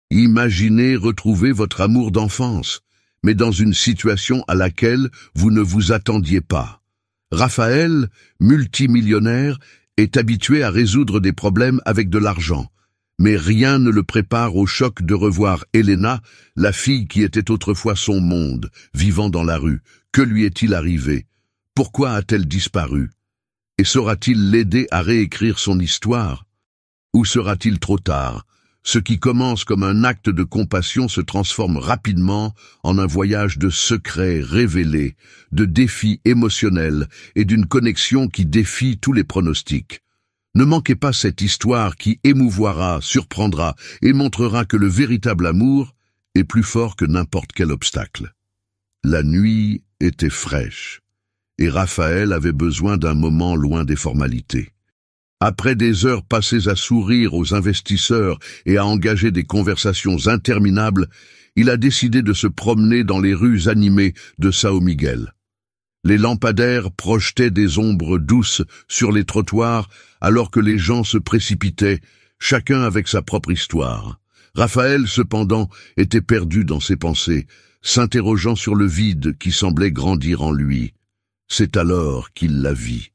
Imaginez retrouver votre amour d'enfance, mais dans une situation à laquelle vous ne vous attendiez pas. Raphaël, multimillionnaire, est habitué à résoudre des problèmes avec de l'argent. Mais rien ne le prépare au choc de revoir Elena, la fille qui était autrefois son monde, vivant dans la rue. Que lui est-il arrivé? Pourquoi a-t-elle disparu? Et saura-t-il l'aider à réécrire son histoire? Ou sera-t-il trop tard? Ce qui commence comme un acte de compassion se transforme rapidement en un voyage de secrets révélés, de défis émotionnels et d'une connexion qui défie tous les pronostics. Ne manquez pas cette histoire qui émouvoira, surprendra et montrera que le véritable amour est plus fort que n'importe quel obstacle. La nuit était fraîche et Raphaël avait besoin d'un moment loin des formalités. Après des heures passées à sourire aux investisseurs et à engager des conversations interminables, il a décidé de se promener dans les rues animées de São Miguel. Les lampadaires projetaient des ombres douces sur les trottoirs alors que les gens se précipitaient, chacun avec sa propre histoire. Raphaël, cependant, était perdu dans ses pensées, s'interrogeant sur le vide qui semblait grandir en lui. C'est alors qu'il la vit.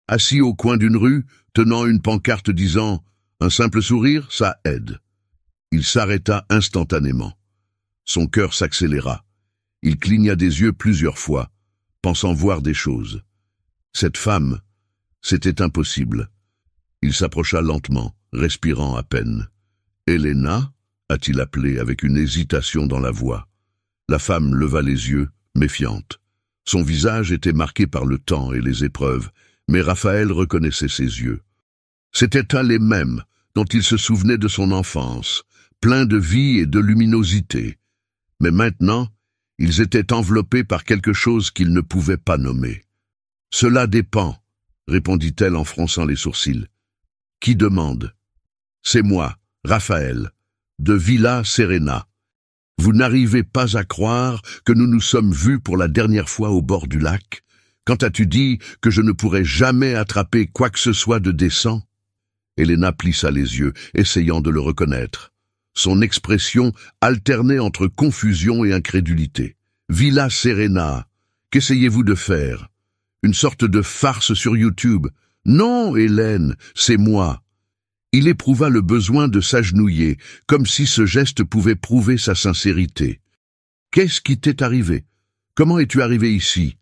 Assis au coin d'une rue, tenant une pancarte disant « Un simple sourire, ça aide ». Il s'arrêta instantanément. Son cœur s'accéléra. Il cligna des yeux plusieurs fois, pensant voir des choses. Cette femme, c'était impossible. Il s'approcha lentement, respirant à peine. « Elena » a-t-il appelé avec une hésitation dans la voix. La femme leva les yeux, méfiante. Son visage était marqué par le temps et les épreuves, mais Raphaël reconnaissait ses yeux. C'étaient les mêmes dont il se souvenait de son enfance, pleins de vie et de luminosité. Mais maintenant, ils étaient enveloppés par quelque chose qu'il ne pouvait pas nommer. « Cela dépend », répondit-elle en fronçant les sourcils. « Qui demande ?»« C'est moi, Raphaël, de Villa Serena. Vous n'arrivez pas à croire que nous nous sommes vus pour la dernière fois au bord du lac? Quand as-tu dit que je ne pourrais jamais attraper quoi que ce soit de décent ?» Elena plissa les yeux, essayant de le reconnaître. Son expression alternait entre confusion et incrédulité. « Villa Serena, qu'essayez-vous de faire? Une sorte de farce sur YouTube? Non, Hélène, c'est moi. » Il éprouva le besoin de s'agenouiller, comme si ce geste pouvait prouver sa sincérité. « Qu'est-ce qui t'est arrivé? Comment es-tu arrivé ici ?»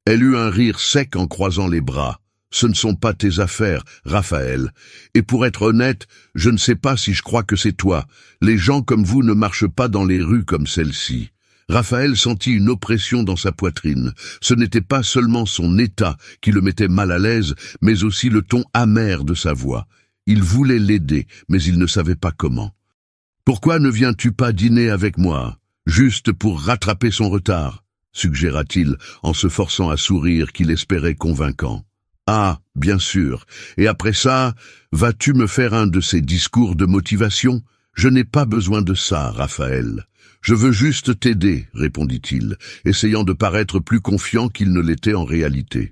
Elle eut un rire sec en croisant les bras. « Ce ne sont pas tes affaires, Raphaël. Et pour être honnête, je ne sais pas si je crois que c'est toi. Les gens comme vous ne marchent pas dans les rues comme celle-ci. » Raphaël sentit une oppression dans sa poitrine. Ce n'était pas seulement son état qui le mettait mal à l'aise, mais aussi le ton amer de sa voix. Il voulait l'aider, mais il ne savait pas comment. « Pourquoi ne viens-tu pas dîner avec moi, juste pour rattraper son retard ?» suggéra-t-il en se forçant à sourire qu'il espérait convaincant. « Ah, bien sûr. Et après ça, vas-tu me faire un de ces discours de motivation? Je n'ai pas besoin de ça, Raphaël. Je veux juste t'aider, répondit-il, essayant de paraître plus confiant qu'il ne l'était en réalité.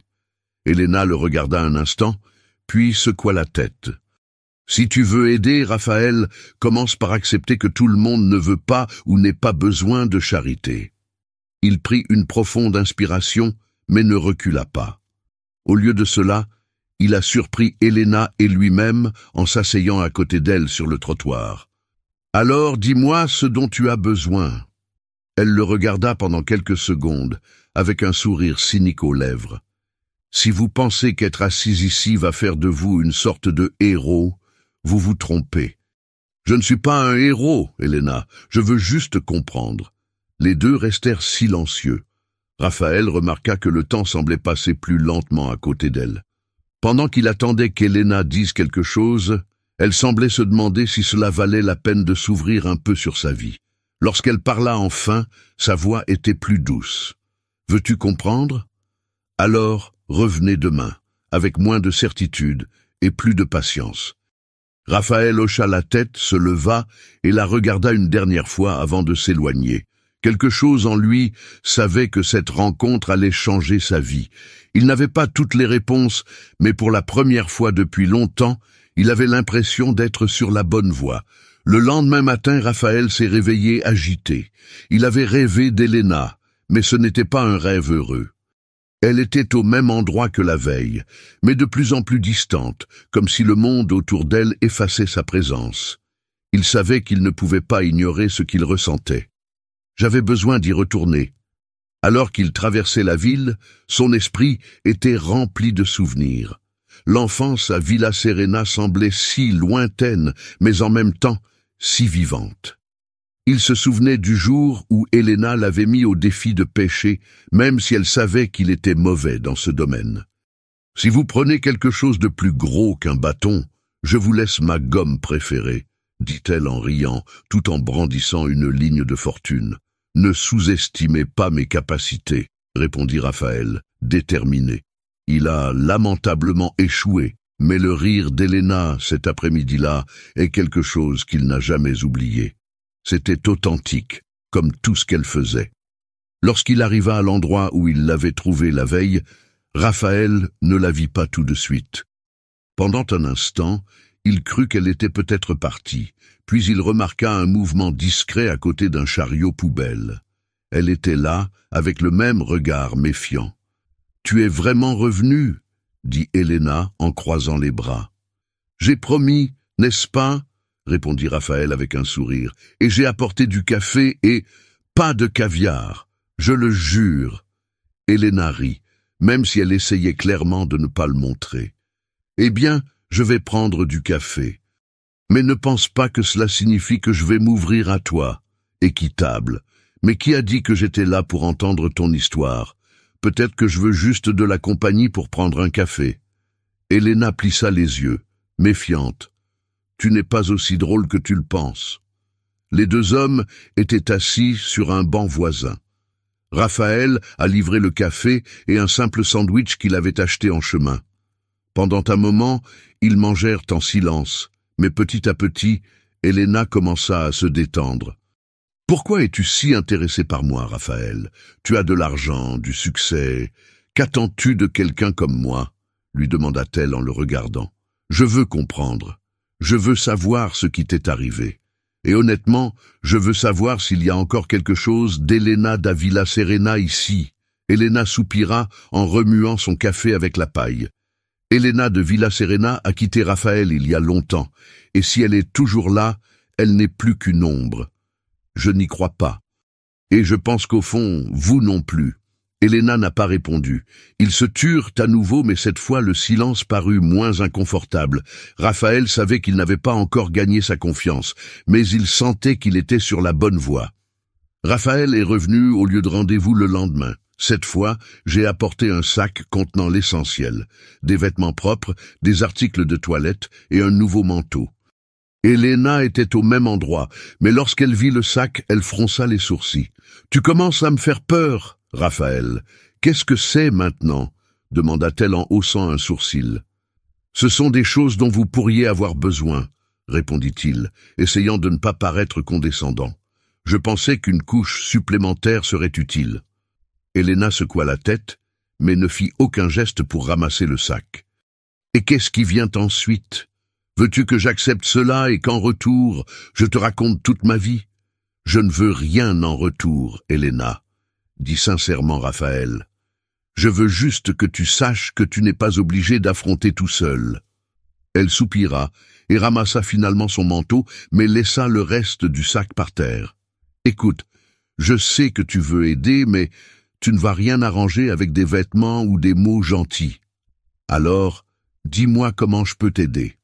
Elena le regarda un instant, puis secoua la tête. « Si tu veux aider, Raphaël, commence par accepter que tout le monde ne veut pas ou n'ait pas besoin de charité. » Il prit une profonde inspiration, mais ne recula pas. Au lieu de cela, il a surpris Elena et lui-même en s'asseyant à côté d'elle sur le trottoir. « Alors dis-moi ce dont tu as besoin. » Elle le regarda pendant quelques secondes, avec un sourire cynique aux lèvres. « Si vous pensez qu'être assis ici va faire de vous une sorte de héros, vous vous trompez. Je ne suis pas un héros, Elena, je veux juste comprendre. » Les deux restèrent silencieux. Raphaël remarqua que le temps semblait passer plus lentement à côté d'elle. Pendant qu'il attendait qu'Elena dise quelque chose, elle semblait se demander si cela valait la peine de s'ouvrir un peu sur sa vie. Lorsqu'elle parla enfin, sa voix était plus douce. « Veux-tu comprendre? Alors, revenez demain, avec moins de certitude et plus de patience. » Raphaël hocha la tête, se leva et la regarda une dernière fois avant de s'éloigner. Quelque chose en lui savait que cette rencontre allait changer sa vie. Il n'avait pas toutes les réponses, mais pour la première fois depuis longtemps, il avait l'impression d'être sur la bonne voie. Le lendemain matin, Raphaël s'est réveillé agité. Il avait rêvé d'Elena, mais ce n'était pas un rêve heureux. Elle était au même endroit que la veille, mais de plus en plus distante, comme si le monde autour d'elle effaçait sa présence. Il savait qu'il ne pouvait pas ignorer ce qu'il ressentait. J'avais besoin d'y retourner. Alors qu'il traversait la ville, son esprit était rempli de souvenirs. L'enfance à Villa Serena semblait si lointaine, mais en même temps si vivante. Il se souvenait du jour où Elena l'avait mis au défi de pêcher, même si elle savait qu'il était mauvais dans ce domaine. « Si vous prenez quelque chose de plus gros qu'un bâton, je vous laisse ma gomme préférée, » dit-elle en riant, tout en brandissant une ligne de fortune. « Ne sous-estimez pas mes capacités, » répondit Raphaël, déterminé. Il a lamentablement échoué, mais le rire d'Elena cet après-midi-là est quelque chose qu'il n'a jamais oublié. C'était authentique, comme tout ce qu'elle faisait. Lorsqu'il arriva à l'endroit où il l'avait trouvée la veille, Raphaël ne la vit pas tout de suite. Pendant un instant, il crut qu'elle était peut-être partie, puis il remarqua un mouvement discret à côté d'un chariot poubelle. Elle était là, avec le même regard méfiant. « Tu es vraiment revenu ?» dit Elena en croisant les bras. « J'ai promis, n'est-ce pas ?» répondit Raphaël avec un sourire, « et j'ai apporté du café et pas de caviar, je le jure. » Elena rit, même si elle essayait clairement de ne pas le montrer. « Eh bien, je vais prendre du café. Mais ne pense pas que cela signifie que je vais m'ouvrir à toi. Équitable. Mais qui a dit que j'étais là pour entendre ton histoire? Peut-être que je veux juste de la compagnie pour prendre un café. » Elena plissa les yeux, méfiante. « Tu n'es pas aussi drôle que tu le penses. » Les deux hommes étaient assis sur un banc voisin. Raphaël a livré le café et un simple sandwich qu'il avait acheté en chemin. Pendant un moment, ils mangèrent en silence, mais petit à petit, Elena commença à se détendre. « Pourquoi es-tu si intéressé par moi, Raphaël? Tu as de l'argent, du succès. Qu'attends-tu de quelqu'un comme moi ?» lui demanda-t-elle en le regardant. « Je veux comprendre. Je veux savoir ce qui t'est arrivé. Et honnêtement, je veux savoir s'il y a encore quelque chose d'Elena da Villa Serena ici. » Elena soupira en remuant son café avec la paille. Elena de Villa Serena a quitté Raphaël il y a longtemps, et si elle est toujours là, elle n'est plus qu'une ombre. Je n'y crois pas. Et je pense qu'au fond, vous non plus. Elena n'a pas répondu. Ils se turent à nouveau, mais cette fois le silence parut moins inconfortable. Raphaël savait qu'il n'avait pas encore gagné sa confiance, mais il sentait qu'il était sur la bonne voie. Raphaël est revenu au lieu de rendez-vous le lendemain. Cette fois, j'ai apporté un sac contenant l'essentiel. Des vêtements propres, des articles de toilette et un nouveau manteau. Elena était au même endroit, mais lorsqu'elle vit le sac, elle fronça les sourcils. « Tu commences à me faire peur, Raphaël. Qu'est-ce que c'est maintenant ?» demanda-t-elle en haussant un sourcil. « Ce sont des choses dont vous pourriez avoir besoin, » répondit-il, essayant de ne pas paraître condescendant. « Je pensais qu'une couche supplémentaire serait utile. » Elena secoua la tête, mais ne fit aucun geste pour ramasser le sac. « Et qu'est-ce qui vient ensuite ? Veux-tu que j'accepte cela et qu'en retour, je te raconte toute ma vie ? » « Je ne veux rien en retour, Elena, » dit sincèrement Raphaël. « Je veux juste que tu saches que tu n'es pas obligé d'affronter tout seul. » Elle soupira et ramassa finalement son manteau, mais laissa le reste du sac par terre. « Écoute, je sais que tu veux aider, mais tu ne vas rien arranger avec des vêtements ou des mots gentils. Alors, dis-moi comment je peux t'aider.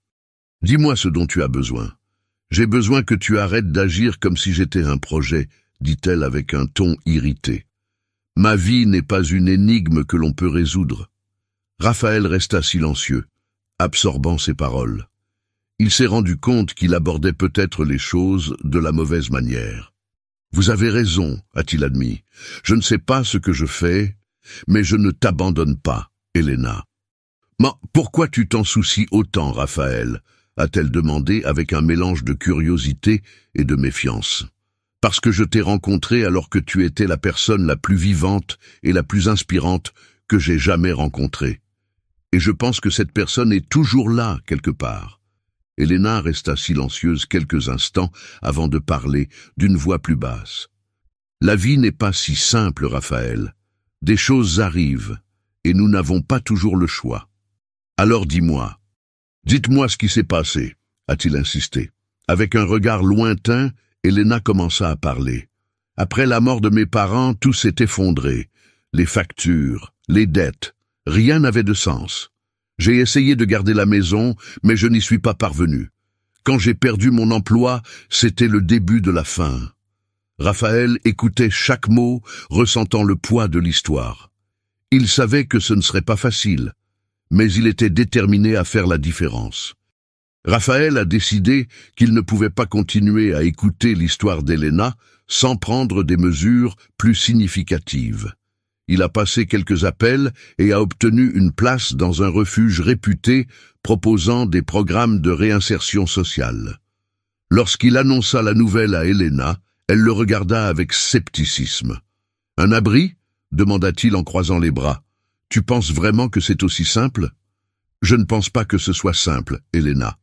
Dis-moi ce dont tu as besoin. J'ai besoin que tu arrêtes d'agir comme si j'étais un projet, » dit-elle avec un ton irrité. « Ma vie n'est pas une énigme que l'on peut résoudre. » Raphaël resta silencieux, absorbant ses paroles. Il s'est rendu compte qu'il abordait peut-être les choses de la mauvaise manière. « Vous avez raison, » a-t-il admis. « Je ne sais pas ce que je fais, mais je ne t'abandonne pas, Elena. »« Mais pourquoi tu t'en soucies autant, Raphaël ?» a-t-elle demandé avec un mélange de curiosité et de méfiance. « Parce que je t'ai rencontré alors que tu étais la personne la plus vivante et la plus inspirante que j'ai jamais rencontrée. Et je pense que cette personne est toujours là, quelque part. Elena resta silencieuse quelques instants avant de parler d'une voix plus basse. « La vie n'est pas si simple, Raphaël. Des choses arrivent, et nous n'avons pas toujours le choix. Alors dis-moi. Dites-moi ce qui s'est passé, a-t-il insisté. Avec un regard lointain, Elena commença à parler. Après la mort de mes parents, tout s'est effondré. Les factures, les dettes, rien n'avait de sens. J'ai essayé de garder la maison, mais je n'y suis pas parvenu. Quand j'ai perdu mon emploi, c'était le début de la fin. Raphaël écoutait chaque mot, ressentant le poids de l'histoire. Il savait que ce ne serait pas facile, mais il était déterminé à faire la différence. Raphaël a décidé qu'il ne pouvait pas continuer à écouter l'histoire d'Elena sans prendre des mesures plus significatives. Il a passé quelques appels et a obtenu une place dans un refuge réputé proposant des programmes de réinsertion sociale. Lorsqu'il annonça la nouvelle à Elena, elle le regarda avec scepticisme. « Un abri ?» demanda-t-il en croisant les bras. « Tu penses vraiment que c'est aussi simple ?»« Je ne pense pas que ce soit simple, Elena. »«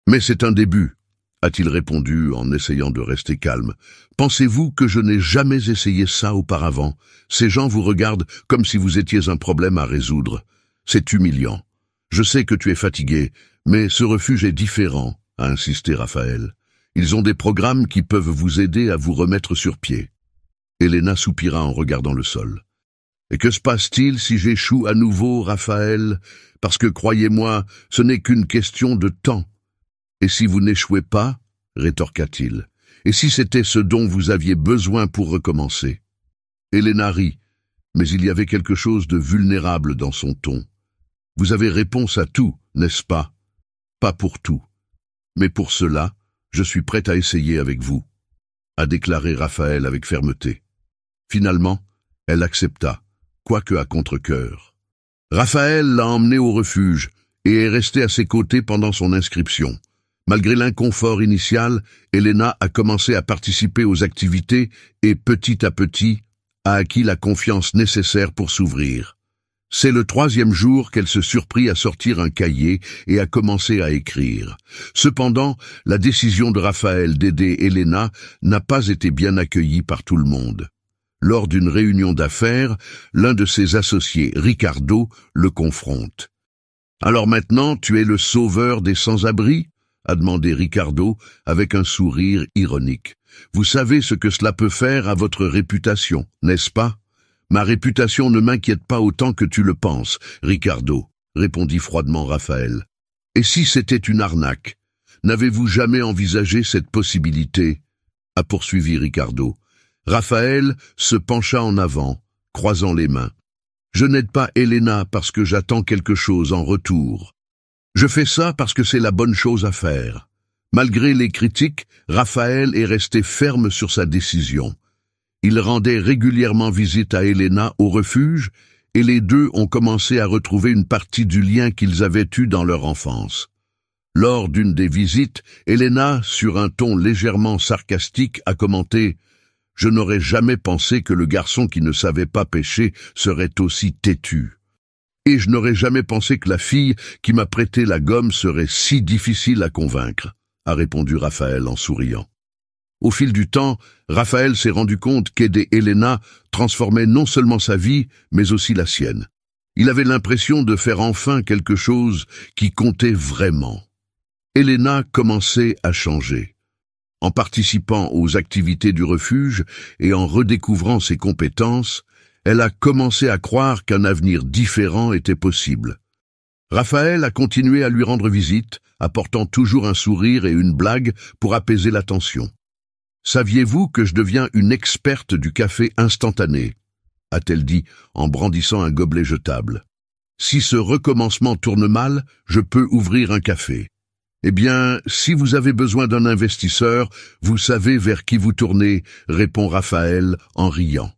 Mais c'est un début, » a-t-il répondu en essayant de rester calme. « Pensez-vous que je n'ai jamais essayé ça auparavant? Ces gens vous regardent comme si vous étiez un problème à résoudre. C'est humiliant. Je sais que tu es fatigué, mais ce refuge est différent, » a insisté Raphaël. « Ils ont des programmes qui peuvent vous aider à vous remettre sur pied. » Elena soupira en regardant le sol. « Et que se passe-t-il si j'échoue à nouveau, Raphaël? Parce que, croyez-moi, ce n'est qu'une question de temps. » « Et si vous n'échouez pas ?» rétorqua-t-il. « Et si c'était ce dont vous aviez besoin pour recommencer ?» Elena rit, mais il y avait quelque chose de vulnérable dans son ton. « Vous avez réponse à tout, n'est-ce pas? Pas pour tout. Mais pour cela, je suis prête à essayer avec vous, » a déclaré Raphaël avec fermeté. Finalement, elle accepta, quoique à contre-cœur. Raphaël l'a emmenée au refuge et est resté à ses côtés pendant son inscription. Malgré l'inconfort initial, Elena a commencé à participer aux activités et, petit à petit, a acquis la confiance nécessaire pour s'ouvrir. C'est le 3e jour qu'elle se surprit à sortir un cahier et à commencer à écrire. Cependant, la décision de Raphaël d'aider Elena n'a pas été bien accueillie par tout le monde. Lors d'une réunion d'affaires, l'un de ses associés, Ricardo, le confronte. « Alors maintenant, tu es le sauveur des sans-abri ?» a demandé Ricardo avec un sourire ironique. « Vous savez ce que cela peut faire à votre réputation, n'est-ce pas? »« Ma réputation ne m'inquiète pas autant que tu le penses, Ricardo, » répondit froidement Raphaël. « Et si c'était une arnaque? N'avez-vous jamais envisagé cette possibilité ?» a poursuivi Ricardo. Raphaël se pencha en avant, croisant les mains. « Je n'aide pas Elena parce que j'attends quelque chose en retour. Je fais ça parce que c'est la bonne chose à faire. » Malgré les critiques, Raphaël est resté ferme sur sa décision. Il rendait régulièrement visite à Elena au refuge et les deux ont commencé à retrouver une partie du lien qu'ils avaient eu dans leur enfance. Lors d'une des visites, Elena, sur un ton légèrement sarcastique, a commenté « Je n'aurais jamais pensé que le garçon qui ne savait pas pêcher serait aussi têtu. Et je n'aurais jamais pensé que la fille qui m'a prêté la gomme serait si difficile à convaincre, » a répondu Raphaël en souriant. Au fil du temps, Raphaël s'est rendu compte qu'aider Elena transformait non seulement sa vie, mais aussi la sienne. Il avait l'impression de faire enfin quelque chose qui comptait vraiment. Elena commençait à changer. En participant aux activités du refuge et en redécouvrant ses compétences, elle a commencé à croire qu'un avenir différent était possible. Raphaël a continué à lui rendre visite, apportant toujours un sourire et une blague pour apaiser la tension. « Saviez-vous que je deviens une experte du café instantané ?» a-t-elle dit en brandissant un gobelet jetable. « Si ce recommencement tourne mal, je peux ouvrir un café. Eh bien, si vous avez besoin d'un investisseur, vous savez vers qui vous tournez, » répond Raphaël en riant.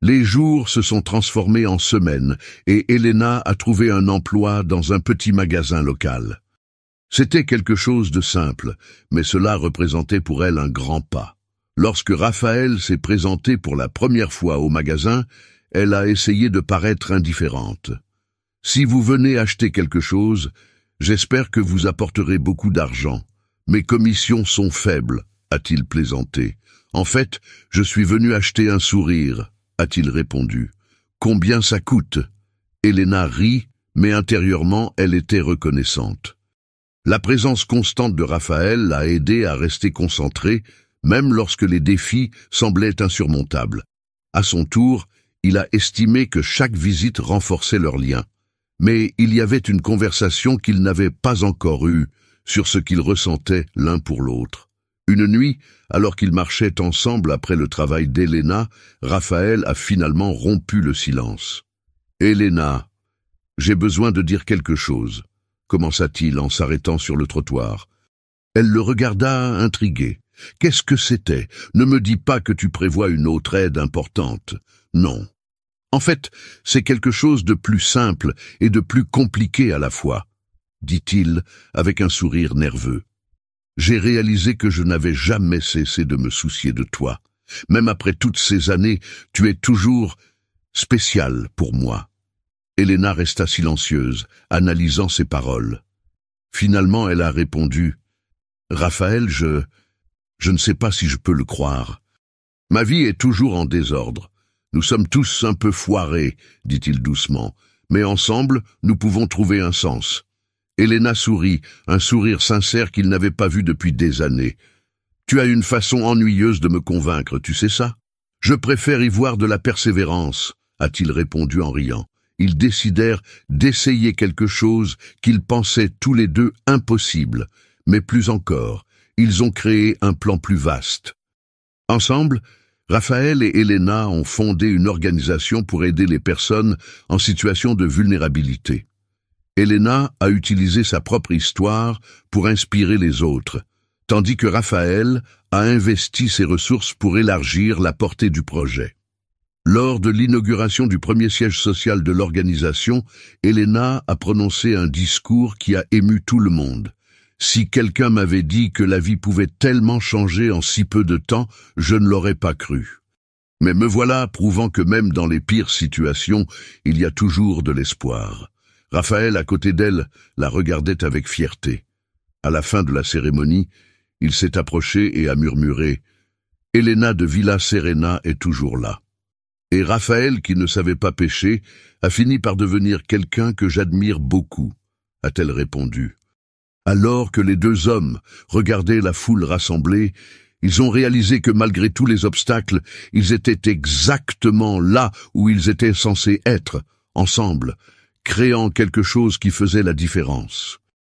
Les jours se sont transformés en semaines et Elena a trouvé un emploi dans un petit magasin local. C'était quelque chose de simple, mais cela représentait pour elle un grand pas. Lorsque Raphaël s'est présenté pour la première fois au magasin, elle a essayé de paraître indifférente. « Si vous venez acheter quelque chose, J'espère que vous apporterez beaucoup d'argent. Mes commissions sont faibles, a-t-il plaisanté. En fait, je suis venu acheter un sourire, a-t-il répondu. Combien ça coûte? Elena rit, mais intérieurement, elle était reconnaissante. La présence constante de Raphaël l'a aidé à rester concentré, même lorsque les défis semblaient insurmontables. À son tour, il a estimé que chaque visite renforçait leur lien. Mais il y avait une conversation qu'ils n'avaient pas encore eue sur ce qu'ils ressentaient l'un pour l'autre. Une nuit, alors qu'ils marchaient ensemble après le travail d'Elena, Raphaël a finalement rompu le silence. « Elena, j'ai besoin de dire quelque chose », commença-t-il en s'arrêtant sur le trottoir. Elle le regarda intriguée. « Qu'est-ce que c'était? Ne me dis pas que tu prévois une autre aide importante. Non. En fait, c'est quelque chose de plus simple et de plus compliqué à la fois, » dit-il avec un sourire nerveux. J'ai réalisé que je n'avais jamais cessé de me soucier de toi. Même après toutes ces années, tu es toujours spécial pour moi. Elena resta silencieuse, analysant ses paroles. Finalement, elle a répondu « Raphaël, je ne sais pas si je peux le croire. Ma vie est toujours en désordre. Nous sommes tous un peu foirés, dit-il doucement, mais ensemble, nous pouvons trouver un sens. » Elena sourit, un sourire sincère qu'il n'avait pas vu depuis des années. « Tu as une façon ennuyeuse de me convaincre, tu sais ça? Je préfère y voir de la persévérance, » a-t-il répondu en riant. Ils décidèrent d'essayer quelque chose qu'ils pensaient tous les deux impossible, mais plus encore, ils ont créé un plan plus vaste. Ensemble, Raphaël et Elena ont fondé une organisation pour aider les personnes en situation de vulnérabilité. Elena a utilisé sa propre histoire pour inspirer les autres, tandis que Raphaël a investi ses ressources pour élargir la portée du projet. Lors de l'inauguration du premier siège social de l'organisation, Elena a prononcé un discours qui a ému tout le monde. « Si quelqu'un m'avait dit que la vie pouvait tellement changer en si peu de temps, je ne l'aurais pas cru. Mais me voilà prouvant que même dans les pires situations, il y a toujours de l'espoir. » Raphaël, à côté d'elle, la regardait avec fierté. À la fin de la cérémonie, il s'est approché et a murmuré « Elena de Villa Serena est toujours là. » Et Raphaël, qui ne savait pas pêcher, a fini par devenir quelqu'un que j'admire beaucoup, a-t-elle répondu. Alors que les deux hommes regardaient la foule rassemblée, ils ont réalisé que malgré tous les obstacles, ils étaient exactement là où ils étaient censés être, ensemble, créant quelque chose qui faisait la différence.